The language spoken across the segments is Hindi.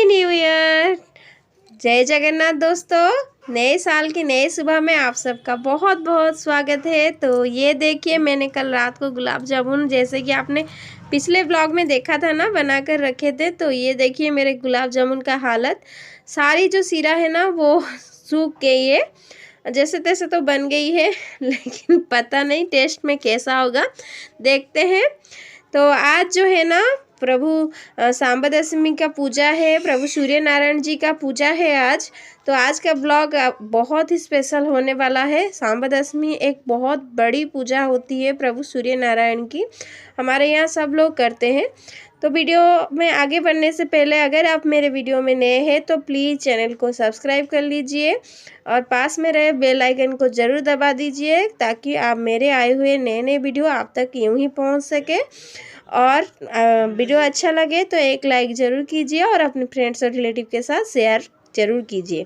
Happy new year. जय जगन्नाथ दोस्तों, नए साल की नए सुबह में आप सबका बहुत बहुत स्वागत है। तो ये देखिए, मैंने कल रात को गुलाब जामुन, जैसे कि आपने पिछले ब्लॉग में देखा था ना, बना कर रखे थे। तो ये देखिए मेरे गुलाब जामुन का हालत, सारी जो सीरा है ना वो सूख गई है। जैसे तैसे तो बन गई है लेकिन पता नहीं टेस्ट में कैसा होगा, देखते हैं। तो आज जो है ना प्रभु सांबा दशमी का पूजा है, प्रभु सूर्य नारायण जी का पूजा है आज। तो आज का ब्लॉग बहुत ही स्पेशल होने वाला है। सांबा दशमी एक बहुत बड़ी पूजा होती है प्रभु सूर्य नारायण की, हमारे यहाँ सब लोग करते हैं। तो वीडियो में आगे बढ़ने से पहले अगर आप मेरे वीडियो में नए हैं तो प्लीज़ चैनल को सब्सक्राइब कर लीजिए और पास में रहे बेल आइकन को ज़रूर दबा दीजिए, ताकि आप मेरे आए हुए नए नए वीडियो आप तक यूं ही पहुंच सके। और वीडियो अच्छा लगे तो एक लाइक ज़रूर कीजिए और अपने फ्रेंड्स और रिलेटिव के साथ शेयर ज़रूर कीजिए।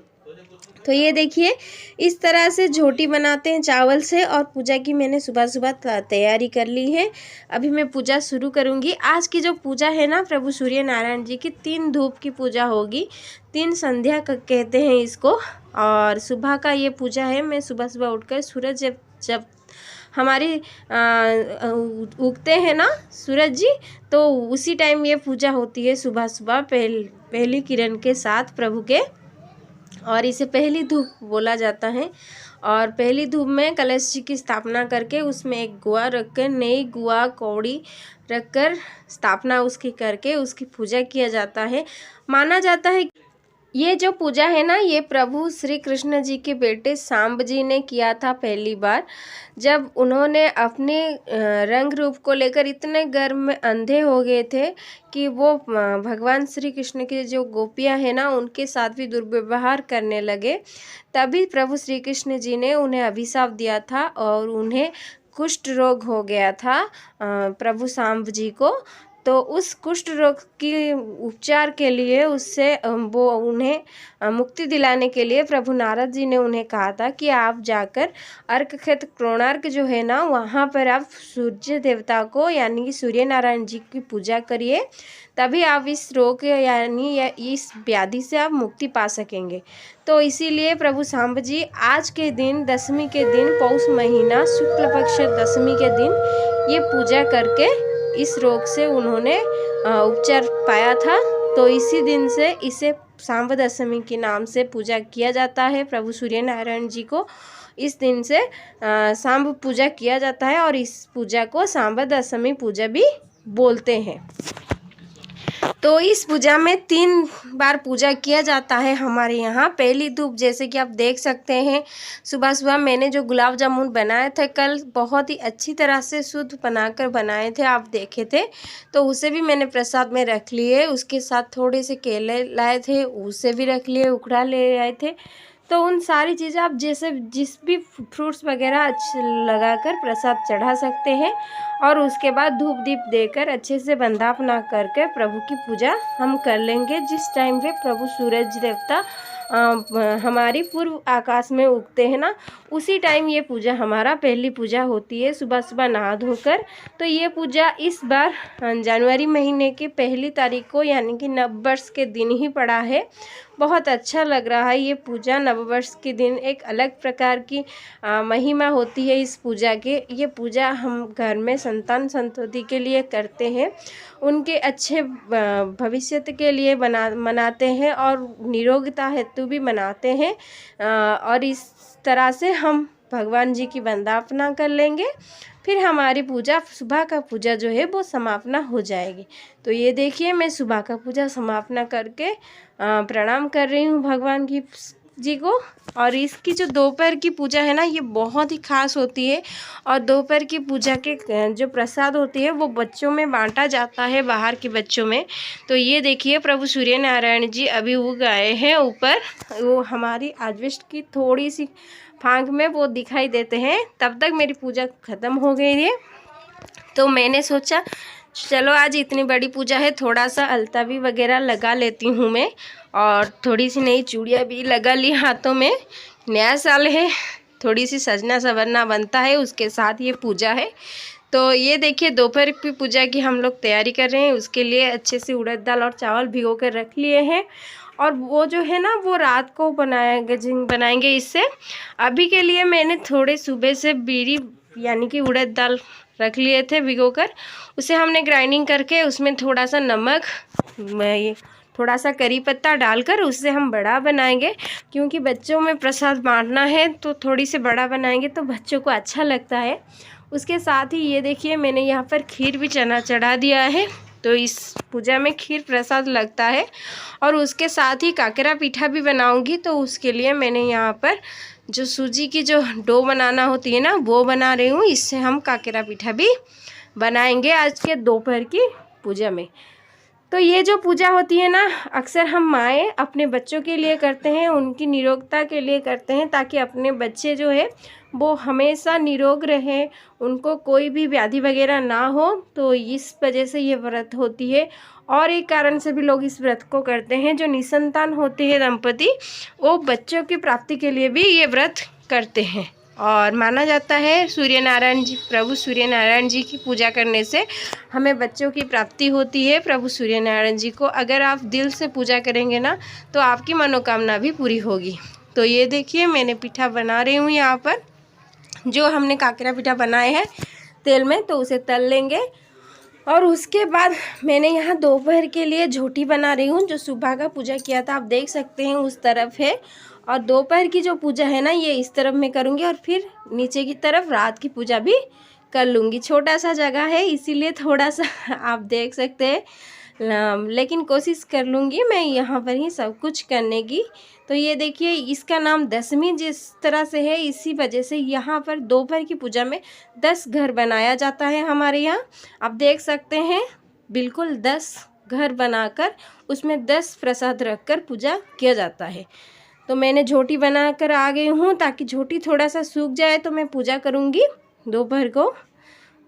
तो ये देखिए, इस तरह से झोटी बनाते हैं चावल से। और पूजा की मैंने सुबह सुबह तैयारी कर ली है। अभी मैं पूजा शुरू करूँगी। आज की जो पूजा है ना प्रभु सूर्य नारायण जी की 3 धूप की पूजा होगी। 3 संध्या कहते हैं इसको। और सुबह का ये पूजा है। मैं सुबह सुबह उठकर सूरज जब हमारी उगते हैं ना सूरज जी, तो उसी टाइम ये पूजा होती है सुबह सुबह पहली किरण के साथ प्रभु के। और इसे पहली धूप बोला जाता है। और पहली धूप में कलश जी की स्थापना करके उसमें एक गुआ रखकर, नई गुआ कौड़ी रखकर स्थापना उसकी करके उसकी पूजा किया जाता है। माना जाता है ये जो पूजा है ना, ये प्रभु श्री कृष्ण जी के बेटे सांब जी ने किया था पहली बार, जब उन्होंने अपने रंग रूप को लेकर इतने गर्व में अंधे हो गए थे कि वो भगवान श्री कृष्ण के जो गोपियां हैं ना उनके साथ भी दुर्व्यवहार करने लगे। तभी प्रभु श्री कृष्ण जी ने उन्हें अभिशाप दिया था और उन्हें कुष्ठ रोग हो गया था प्रभु सांब जी को। तो उस कुष्ठ रोग की उपचार के लिए उससे वो उन्हें मुक्ति दिलाने के लिए प्रभु नारद जी ने उन्हें कहा था कि आप जाकर अर्क क्षेत्र कोणार्क जो है ना, वहाँ पर आप सूर्य देवता को यानी कि सूर्य नारायण जी की पूजा करिए, तभी आप इस रोग यानी या इस व्याधि से आप मुक्ति पा सकेंगे। तो इसीलिए प्रभु सांब जी आज के दिन, दशमी के दिन, पौष महीना शुक्ल पक्ष दशमी के दिन ये पूजा करके इस रोग से उन्होंने उपचार पाया था। तो इसी दिन से इसे सांबा दशमी के नाम से पूजा किया जाता है। प्रभु सूर्य नारायण जी को इस दिन से सांब पूजा किया जाता है और इस पूजा को सांबा दशमी पूजा भी बोलते हैं। तो इस पूजा में 3 बार पूजा किया जाता है हमारे यहाँ। पहली धूप, जैसे कि आप देख सकते हैं, सुबह सुबह मैंने जो गुलाब जामुन बनाए थे कल, बहुत ही अच्छी तरह से शुद्ध बनाकर बनाए थे, आप देखे थे। तो उसे भी मैंने प्रसाद में रख लिए। उसके साथ थोड़े से केले लाए थे, उसे भी रख लिए, उखड़ा ले आए थे। तो उन सारी चीज़ें आप जैसे जिस भी फ्रूट्स वगैरह अच्छे लगाकर प्रसाद चढ़ा सकते हैं। और उसके बाद धूप दीप देकर अच्छे से वंदापना करके प्रभु की पूजा हम कर लेंगे। जिस टाइम पे प्रभु सूरज देवता हमारी पूर्व आकाश में उगते हैं ना, उसी टाइम ये पूजा हमारा पहली पूजा होती है, सुबह सुबह नहा धोकर। तो ये पूजा इस बार जनवरी महीने की पहली तारीख को यानी कि नववर्ष के दिन ही पड़ा है। बहुत अच्छा लग रहा है ये पूजा। नववर्ष के दिन एक अलग प्रकार की महिमा होती है इस पूजा के। ये पूजा हम घर में संतान संतति के लिए करते हैं, उनके अच्छे भविष्य के लिए मनाते हैं और निरोगता हेतु भी मनाते हैं। और इस तरह से हम भगवान जी की वंदना कर लेंगे, फिर हमारी पूजा, सुबह का पूजा जो है वो समापना हो जाएगी। तो ये देखिए, मैं सुबह का पूजा समापना करके प्रणाम कर रही हूँ भगवान जी को। और इसकी जो दोपहर की पूजा है ना, ये बहुत ही खास होती है। और दोपहर की पूजा के जो प्रसाद होती है वो बच्चों में बांटा जाता है, बाहर के बच्चों में। तो ये देखिए, प्रभु सूर्य नारायण जी अभी उग आए हैं ऊपर, वो हमारी आजवेस्ट की थोड़ी सी फांक में वो दिखाई देते हैं। तब तक मेरी पूजा ख़त्म हो गई है। तो मैंने सोचा चलो आज इतनी बड़ी पूजा है, थोड़ा सा अलता भी वगैरह लगा लेती हूँ मैं, और थोड़ी सी नई चूड़ियाँ भी लगा ली हाथों में। नया साल है, थोड़ी सी सजना संवरना बनता है, उसके साथ ये पूजा है। तो ये देखिए दोपहर की पूजा की हम लोग तैयारी कर रहे हैं। उसके लिए अच्छे से उड़द दाल और चावल भिगो कर रख लिए हैं, और वो जो है ना वो रात को बनाएंगे इससे। अभी के लिए मैंने थोड़े सुबह से बीरी यानी कि उड़द दाल रख लिए थे भिगो कर, उसे हमने ग्राइंडिंग करके उसमें थोड़ा सा नमक, थोड़ा सा करी पत्ता डालकर उससे हम बड़ा बनाएंगे, क्योंकि बच्चों में प्रसाद बांटना है तो थोड़ी सी बड़ा बनाएंगे तो बच्चों को अच्छा लगता है। उसके साथ ही ये देखिए मैंने यहाँ पर खीर भी चढ़ा दिया है, तो इस पूजा में खीर प्रसाद लगता है। और उसके साथ ही काकरा पीठा भी बनाऊंगी, तो उसके लिए मैंने यहाँ पर जो सूजी की जो डो बनाना होती है ना वो बना रही हूँ। इससे हम काकरा पीठा भी बनाएंगे आज के दोपहर की पूजा में। तो ये जो पूजा होती है ना अक्सर हम माएँ अपने बच्चों के लिए करते हैं, उनकी निरोगता के लिए करते हैं, ताकि अपने बच्चे जो है वो हमेशा निरोग रहे, उनको कोई भी व्याधि वगैरह ना हो। तो इस वजह से ये व्रत होती है। और एक कारण से भी लोग इस व्रत को करते हैं, जो निसंतान होते हैं दंपति, वो बच्चों की प्राप्ति के लिए भी ये व्रत करते हैं। और माना जाता है सूर्य नारायण जी, प्रभु सूर्य नारायण जी की पूजा करने से हमें बच्चों की प्राप्ति होती है। प्रभु सूर्य नारायण जी को अगर आप दिल से पूजा करेंगे ना तो आपकी मनोकामना भी पूरी होगी। तो ये देखिए मैंने पीठा बना रही हूँ यहाँ पर, जो हमने काकरा पीठा बनाए हैं तेल में, तो उसे तल लेंगे। और उसके बाद मैंने यहाँ दोपहर के लिए झोटी बना रही हूँ, जो सुबह का पूजा किया था आप देख सकते हैं उस तरफ है। और दोपहर की जो पूजा है ना ये इस तरफ में करूँगी, और फिर नीचे की तरफ रात की पूजा भी कर लूँगी। छोटा सा जगह है इसीलिए थोड़ा सा आप देख सकते हैं, लेकिन कोशिश कर लूँगी मैं यहाँ पर ही सब कुछ करने की। तो ये देखिए इसका नाम दशमी जिस तरह से है, इसी वजह से यहाँ पर दोपहर की पूजा में 10 घर बनाया जाता है हमारे यहाँ। आप देख सकते हैं बिल्कुल 10 घर बनाकर उसमें 10 प्रसाद रखकर पूजा किया जाता है। तो मैंने झोटी बनाकर आ गई हूँ, ताकि झोटी थोड़ा सा सूख जाए तो मैं पूजा करूँगी दोपहर को।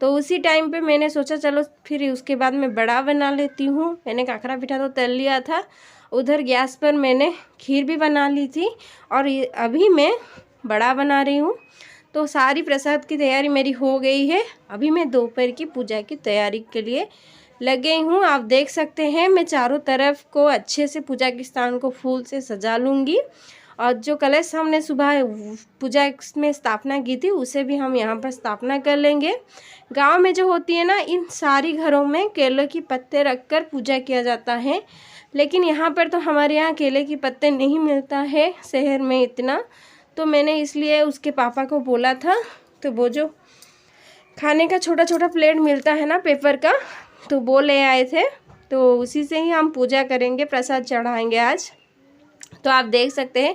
तो उसी टाइम पे मैंने सोचा चलो फिर उसके बाद मैं बड़ा बना लेती हूँ। मैंने काकरा पीठा तो तल लिया था, उधर गैस पर मैंने खीर भी बना ली थी, और अभी मैं बड़ा बना रही हूँ। तो सारी प्रसाद की तैयारी मेरी हो गई है। अभी मैं दोपहर की पूजा की तैयारी के लिए लग गई हूँ। आप देख सकते हैं मैं चारों तरफ को अच्छे से पूजा के स्थान को फूल से सजा लूँगी। और जो कलश हमने सुबह पूजा में स्थापना की थी उसे भी हम यहाँ पर स्थापना कर लेंगे। गांव में जो होती है ना इन सारी घरों में केले के पत्ते रखकर पूजा किया जाता है, लेकिन यहाँ पर तो हमारे यहाँ केले के पत्ते नहीं मिलता है शहर में इतना। तो मैंने इसलिए उसके पापा को बोला था, तो वो जो खाने का छोटा छोटा प्लेट मिलता है ना पेपर का, तो वो ले आए थे। तो उसी से ही हम पूजा करेंगे, प्रसाद चढ़ाएंगे आज। तो आप देख सकते हैं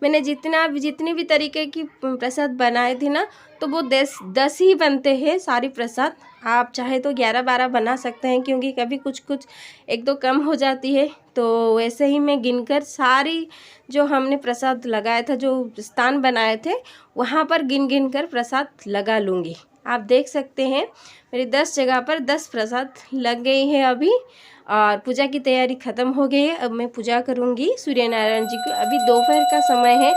मैंने जितनी भी तरीके की प्रसाद बनाए थे ना, तो वो 10 ही बनते हैं सारी प्रसाद। आप चाहे तो 11-12 बना सकते हैं, क्योंकि कभी कुछ एक दो कम हो जाती है। तो वैसे ही मैं गिनकर सारी जो हमने प्रसाद लगाया था, जो स्थान बनाए थे वहाँ पर गिन कर प्रसाद लगा लूँगी। आप देख सकते हैं मेरी 10 जगह पर 10 प्रसाद लग गई है अभी। और पूजा की तैयारी ख़त्म हो गई है। अब मैं पूजा करूँगी सूर्य नारायण जी को। अभी दोपहर का समय है,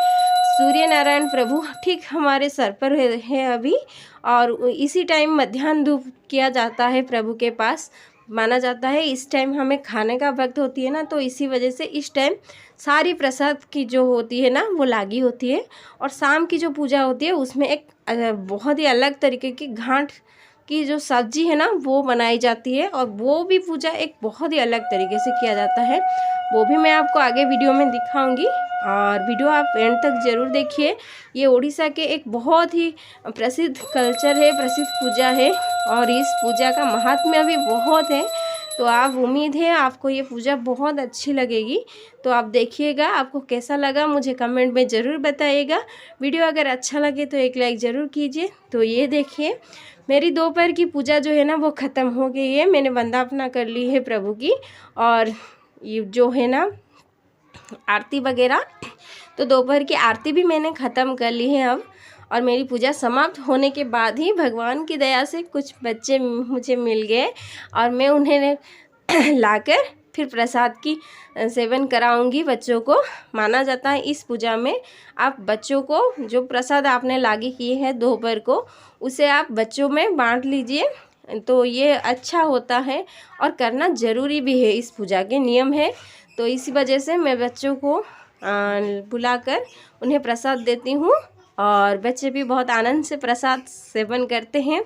सूर्य नारायण प्रभु ठीक हमारे सर पर है अभी, और इसी टाइम मध्याह्न धूप किया जाता है प्रभु के पास। माना जाता है इस टाइम हमें खाने का वक्त होती है ना, तो इसी वजह से इस टाइम सारी प्रसाद की जो होती है ना वो लागी होती है। और शाम की जो पूजा होती है उसमें एक बहुत ही अलग तरीके की घाट की जो सब्जी है ना वो बनाई जाती है, और वो भी पूजा एक बहुत ही अलग तरीके से किया जाता है। वो भी मैं आपको आगे वीडियो में दिखाऊंगी, और वीडियो आप एंड तक ज़रूर देखिए। ये उड़ीसा के एक बहुत ही प्रसिद्ध कल्चर है, प्रसिद्ध पूजा है, और इस पूजा का महात्म्य भी बहुत है। तो आप उम्मीद है आपको ये पूजा बहुत अच्छी लगेगी। तो आप देखिएगा, आपको कैसा लगा मुझे कमेंट में ज़रूर बताइएगा। वीडियो अगर अच्छा लगे तो एक लाइक ज़रूर कीजिए। तो ये देखिए मेरी दोपहर की पूजा जो है ना वो ख़त्म हो गई है। मैंने वंदना कर ली है प्रभु की, और ये जो है ना आरती वगैरह, तो दोपहर की आरती भी मैंने ख़त्म कर ली है अब। और मेरी पूजा समाप्त होने के बाद ही भगवान की दया से कुछ बच्चे मुझे मिल गए, और मैं उन्हें लाकर फिर प्रसाद की सेवन कराऊंगी बच्चों को। माना जाता है इस पूजा में आप बच्चों को जो प्रसाद आपने लागे किए हैं दोपहर को, उसे आप बच्चों में बांट लीजिए, तो ये अच्छा होता है और करना ज़रूरी भी है, इस पूजा के नियम है। तो इसी वजह से मैं बच्चों को बुलाकर उन्हें प्रसाद देती हूँ और बच्चे भी बहुत आनंद से प्रसाद सेवन करते हैं।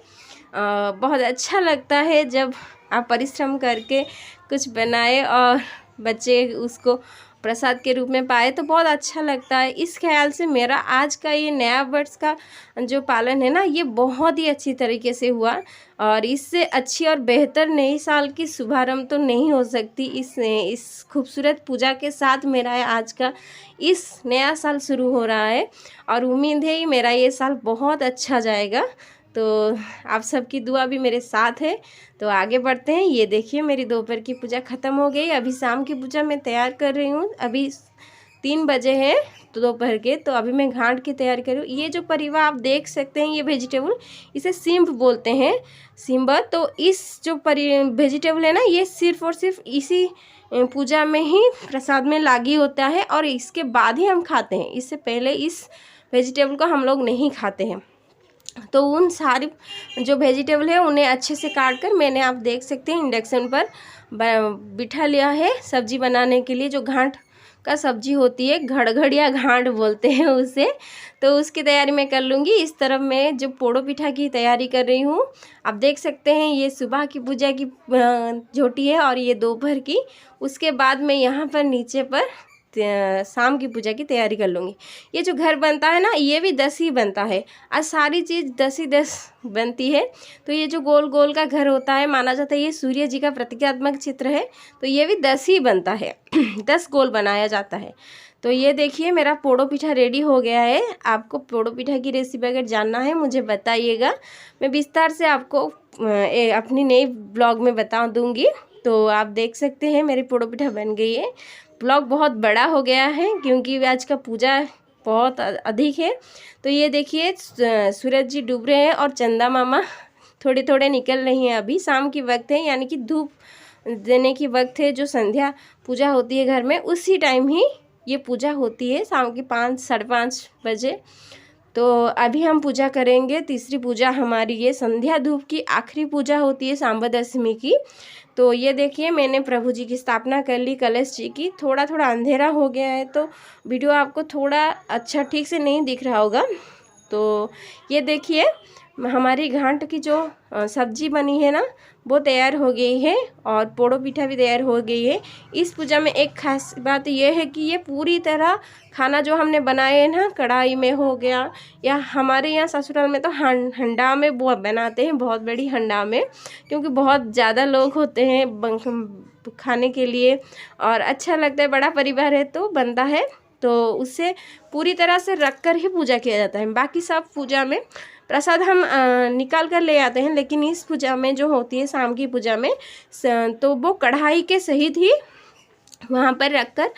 बहुत अच्छा लगता है जब आप परिश्रम करके कुछ बनाए और बच्चे उसको प्रसाद के रूप में पाए, तो बहुत अच्छा लगता है। इस ख्याल से मेरा आज का ये नया वर्ष का जो पालन है ना, ये बहुत ही अच्छी तरीके से हुआ और इससे अच्छी और बेहतर नए साल की शुभारंभ तो नहीं हो सकती। इस खूबसूरत पूजा के साथ मेरा आज का इस नया साल शुरू हो रहा है और उम्मीद है मेरा ये साल बहुत अच्छा जाएगा। तो आप सबकी दुआ भी मेरे साथ है। तो आगे बढ़ते हैं। ये देखिए मेरी दोपहर की पूजा ख़त्म हो गई। अभी शाम की पूजा मैं तैयार कर रही हूँ। अभी 3 बजे हैं तो दोपहर के, तो अभी मैं घाट की तैयारी कर रही हूँ। ये जो परिवार आप देख सकते हैं, ये वेजिटेबल, इसे सिम्ब बोलते हैं, सिम्बा। तो इस जो वेजिटेबल है ना, ये सिर्फ़ और सिर्फ इसी पूजा में ही प्रसाद में लागी होता है और इसके बाद ही हम खाते हैं। इससे पहले इस वेजिटेबल को हम लोग नहीं खाते हैं। तो उन सारी जो वेजिटेबल है उन्हें अच्छे से काट कर मैंने, आप देख सकते हैं, इंडक्शन पर बिठा लिया है सब्जी बनाने के लिए। जो घाट का सब्जी होती है, घड़घड़िया घाट बोलते हैं उसे, तो उसकी तैयारी मैं कर लूँगी। इस तरफ मैं जो पोड़ो पिठा की तैयारी कर रही हूँ। आप देख सकते हैं ये सुबह की पूजा की झोटी है और ये दोपहर की। उसके बाद मैं यहाँ पर नीचे पर शाम की पूजा की तैयारी कर लूँगी। ये जो घर बनता है ना, ये भी 10 ही बनता है। आज सारी चीज़ 10 ही 10 बनती है। तो ये जो गोल गोल का घर होता है, माना जाता है ये सूर्य जी का प्रतीकात्मक चित्र है, तो ये भी 10 ही बनता है। 10 गोल बनाया जाता है। तो ये देखिए मेरा पोड़ो पिठा रेडी हो गया है। आपको पोड़ो पिठा की रेसिपी अगर जानना है मुझे बताइएगा, मैं विस्तार से आपको अपनी नई ब्लॉग में बता दूँगी। तो आप देख सकते हैं मेरी पोड़ो पिठा बन गई है। ब्लॉग बहुत बड़ा हो गया है क्योंकि आज का पूजा बहुत अधिक है। तो ये देखिए सूरज जी डूब रहे हैं और चंदा मामा थोड़े थोड़े निकल रही हैं। अभी शाम की वक्त है, यानी कि धूप देने की वक्त है। जो संध्या पूजा होती है घर में, उसी टाइम ही ये पूजा होती है, शाम की 5 साढ़े 5 बजे। तो अभी हम पूजा करेंगे। तीसरी पूजा हमारी ये संध्या धूप की आखिरी पूजा होती है सांबा दशमी की। तो ये देखिए मैंने प्रभु जी की स्थापना कर ली, कलश जी की। थोड़ा थोड़ा अंधेरा हो गया है तो वीडियो आपको थोड़ा अच्छा ठीक से नहीं दिख रहा होगा। तो ये देखिए हमारी घाट की जो सब्जी बनी है ना, वो तैयार हो गई है और पोड़ो पिठा भी तैयार हो गई है। इस पूजा में एक खास बात यह है कि ये पूरी तरह खाना जो हमने बनाए हैं ना, कढ़ाई में हो गया या हमारे यहाँ ससुराल में तो हंडा में वो बनाते हैं, बहुत बड़ी हंडा में, क्योंकि बहुत ज़्यादा लोग होते हैं खाने के लिए और अच्छा लगता है, बड़ा परिवार है तो बनता है। तो उससे पूरी तरह से रख कर ही पूजा किया जाता है। बाकी सब पूजा में प्रसाद हम निकाल कर ले आते हैं, लेकिन इस पूजा में जो होती है शाम की पूजा में, तो वो कढ़ाई के सहित ही वहाँ पर रखकर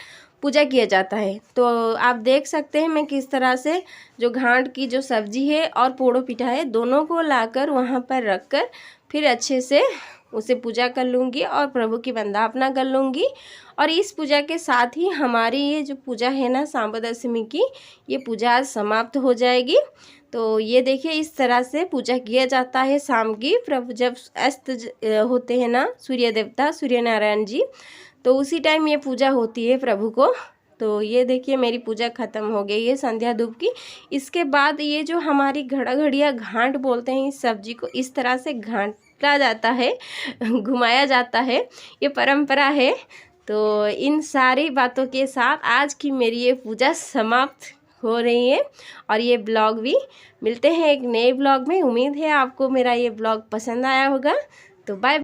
पूजा किया जाता है। तो आप देख सकते हैं मैं किस तरह से जो घाट की जो सब्जी है और पोड़ो पिठा है, दोनों को लाकर वहाँ पर रखकर फिर अच्छे से उसे पूजा कर लूँगी और प्रभु की वंदना कर लूँगी। और इस पूजा के साथ ही हमारी ये जो पूजा है ना सांबा दशमी की, ये पूजा आज समाप्त हो जाएगी। तो ये देखिए इस तरह से पूजा किया जाता है शाम की। प्रभु जब अस्त होते हैं ना, सूर्य देवता सूर्य नारायण जी, तो उसी टाइम ये पूजा होती है प्रभु को। तो ये देखिए मेरी पूजा ख़त्म हो गई है संध्या धूप की। इसके बाद ये जो हमारी घड़ाघड़िया घाट बोलते हैं, इस सब्जी को इस तरह से घाटा जाता है, घुमाया जाता है, ये परंपरा है। तो इन सारी बातों के साथ आज की मेरी ये पूजा समाप्त हो रही है और ये ब्लॉग भी। मिलते हैं एक नए ब्लॉग में। उम्मीद है आपको मेरा ये ब्लॉग पसंद आया होगा। तो बाय।